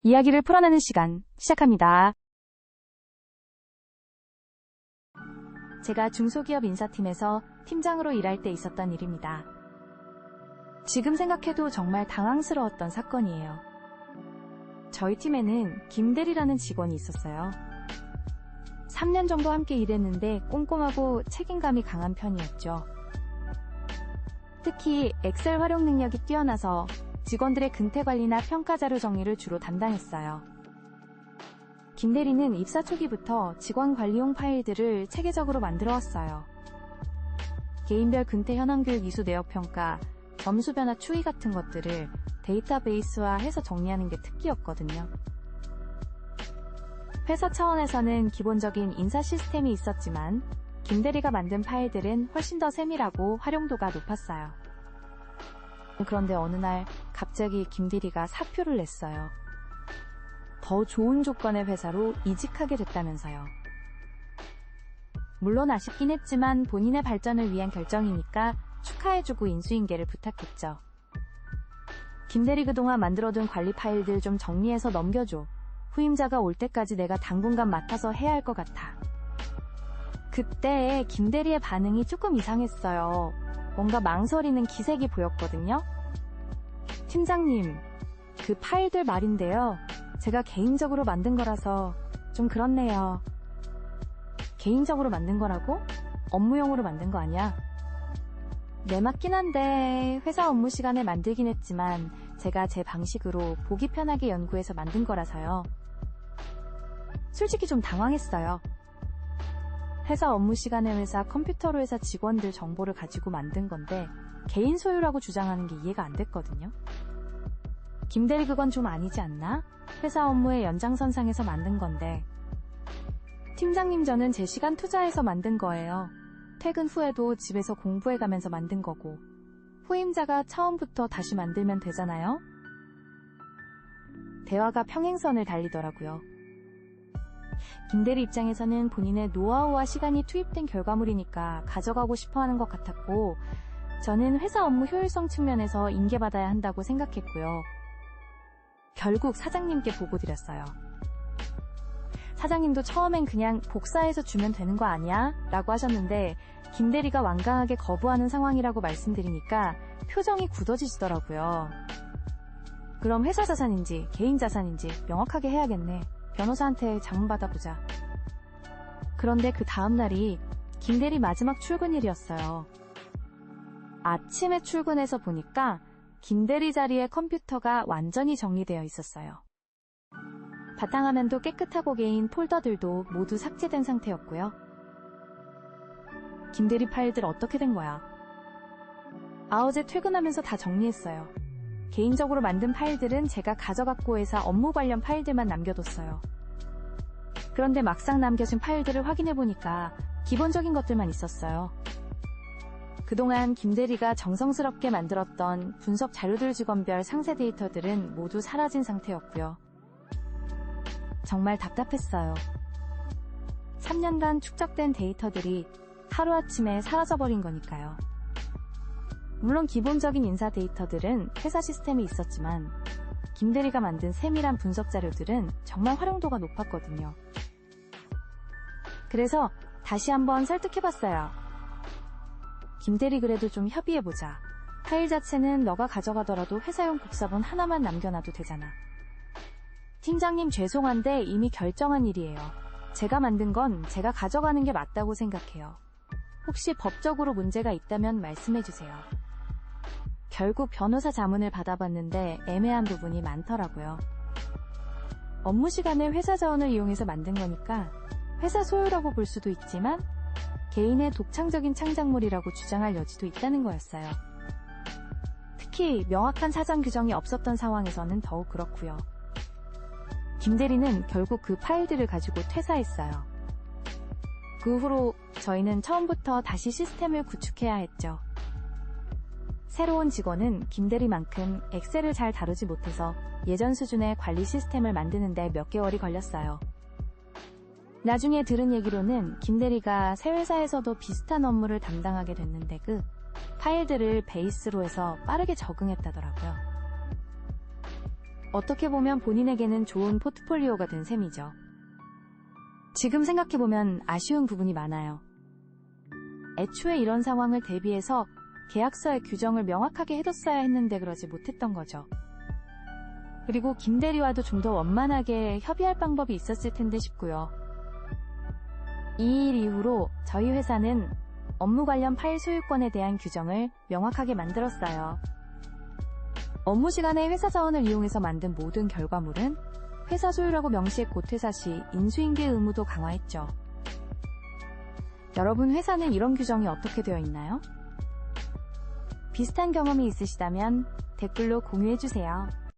이야기를 풀어내는 시간 시작합니다. 제가 중소기업 인사팀에서 팀장으로 일할 때 있었던 일입니다. 지금 생각해도 정말 당황스러웠던 사건이에요. 저희 팀에는 김대리라는 직원이 있었어요. 3년 정도 함께 일했는데 꼼꼼하고 책임감이 강한 편이었죠. 특히 엑셀 활용 능력이 뛰어나서 직원들의 근태 관리나 평가 자료 정리를 주로 담당했어요. 김 대리는 입사 초기부터 직원 관리용 파일들을 체계적으로 만들어 왔어요. 개인별 근태 현황 교육 이수 내역 평가, 점수 변화 추이 같은 것들을 데이터베이스화해서 정리하는 게 특기였거든요. 회사 차원에서는 기본적인 인사 시스템이 있었지만 김 대리가 만든 파일들은 훨씬 더 세밀하고 활용도가 높았어요. 그런데 어느 날 갑자기 김 대리가 사표를 냈어요. 더 좋은 조건의 회사로 이직하게 됐다면서요. 물론 아쉽긴 했지만 본인의 발전을 위한 결정이니까 축하해주고 인수인계를 부탁했죠. 김 대리 그동안 만들어둔 관리 파일들 좀 정리해서 넘겨줘. 후임자가 올 때까지 내가 당분간 맡아서 해야 할 것 같아. 그때 김 대리의 반응이 조금 이상했어요. 뭔가 망설이는 기색이 보였거든요. 팀장님, 그 파일들 말인데요. 제가 개인적으로 만든 거라서 좀 그렇네요. 개인적으로 만든 거라고? 업무용으로 만든 거 아니야? 네, 맞긴 한데 회사 업무 시간에 만들긴 했지만 제가 제 방식으로 보기 편하게 연구해서 만든 거라서요. 솔직히 좀 당황했어요. 회사 업무 시간에 회사 컴퓨터로 회사 직원들 정보를 가지고 만든 건데 개인 소유라고 주장하는 게 이해가 안 됐거든요. 김 대리 그건 좀 아니지 않나? 회사 업무의 연장선상에서 만든 건데. 팀장님, 저는 제 시간 투자해서 만든 거예요. 퇴근 후에도 집에서 공부해가면서 만든 거고. 후임자가 처음부터 다시 만들면 되잖아요? 대화가 평행선을 달리더라고요. 김 대리 입장에서는 본인의 노하우와 시간이 투입된 결과물이니까 가져가고 싶어하는 것 같았고, 저는 회사 업무 효율성 측면에서 인계받아야 한다고 생각했고요. 결국 사장님께 보고 드렸어요. 사장님도 처음엔 그냥 복사해서 주면 되는 거 아니야? 라고 하셨는데 김 대리가 완강하게 거부하는 상황이라고 말씀드리니까 표정이 굳어지시더라고요. 그럼 회사 자산인지 개인 자산인지 명확하게 해야겠네. 변호사한테 자문받아보자. 그런데 그 다음날이 김 대리 마지막 출근일이었어요. 아침에 출근해서 보니까 김 대리 자리에 컴퓨터가 완전히 정리되어 있었어요. 바탕화면도 깨끗하고 개인 폴더들도 모두 삭제된 상태였고요. 김 대리 파일들 어떻게 된 거야? 어제 퇴근하면서 다 정리했어요. 개인적으로 만든 파일들은 제가 가져갔고 회사 업무 관련 파일들만 남겨뒀어요. 그런데 막상 남겨진 파일들을 확인해보니까 기본적인 것들만 있었어요. 그동안 김 대리가 정성스럽게 만들었던 분석 자료들 직원별 상세 데이터들은 모두 사라진 상태였고요. 정말 답답했어요. 3년간 축적된 데이터들이 하루아침에 사라져버린 거니까요. 물론 기본적인 인사 데이터들은 회사 시스템에 있었지만 김 대리가 만든 세밀한 분석 자료들은 정말 활용도가 높았거든요. 그래서 다시 한번 설득해봤어요. 김 대리, 그래도 좀 협의해보자. 파일 자체는 너가 가져가더라도 회사용 복사본 하나만 남겨놔도 되잖아. 팀장님, 죄송한데 이미 결정한 일이에요. 제가 만든 건 제가 가져가는 게 맞다고 생각해요. 혹시 법적으로 문제가 있다면 말씀해주세요. 결국 변호사 자문을 받아봤는데 애매한 부분이 많더라고요. 업무 시간에 회사 자원을 이용해서 만든 거니까 회사 소유라고 볼 수도 있지만 개인의 독창적인 창작물이라고 주장할 여지도 있다는 거였어요. 특히 명확한 사전 규정이 없었던 상황에서는 더욱 그렇고요. 김 대리는 결국 그 파일들을 가지고 퇴사했어요. 그 후로 저희는 처음부터 다시 시스템을 구축해야 했죠. 새로운 직원은 김 대리만큼 엑셀을 잘 다루지 못해서 예전 수준의 관리 시스템을 만드는 데 몇 개월이 걸렸어요. 나중에 들은 얘기로는 김 대리가 새 회사에서도 비슷한 업무를 담당하게 됐는데 그 파일들을 베이스로 해서 빠르게 적응했다더라고요. 어떻게 보면 본인에게는 좋은 포트폴리오가 된 셈이죠. 지금 생각해보면 아쉬운 부분이 많아요. 애초에 이런 상황을 대비해서 계약서의 규정을 명확하게 해뒀어야 했는데 그러지 못했던 거죠. 그리고 김 대리와도 좀 더 원만하게 협의할 방법이 있었을 텐데 싶고요. 이 일 이후로 저희 회사는 업무 관련 파일 소유권에 대한 규정을 명확하게 만들었어요. 업무 시간에 회사 자원을 이용해서 만든 모든 결과물은 회사 소유라고 명시했고 퇴사 시 인수인계 의무도 강화했죠. 여러분 회사는 이런 규정이 어떻게 되어 있나요? 비슷한 경험이 있으시다면 댓글로 공유해주세요.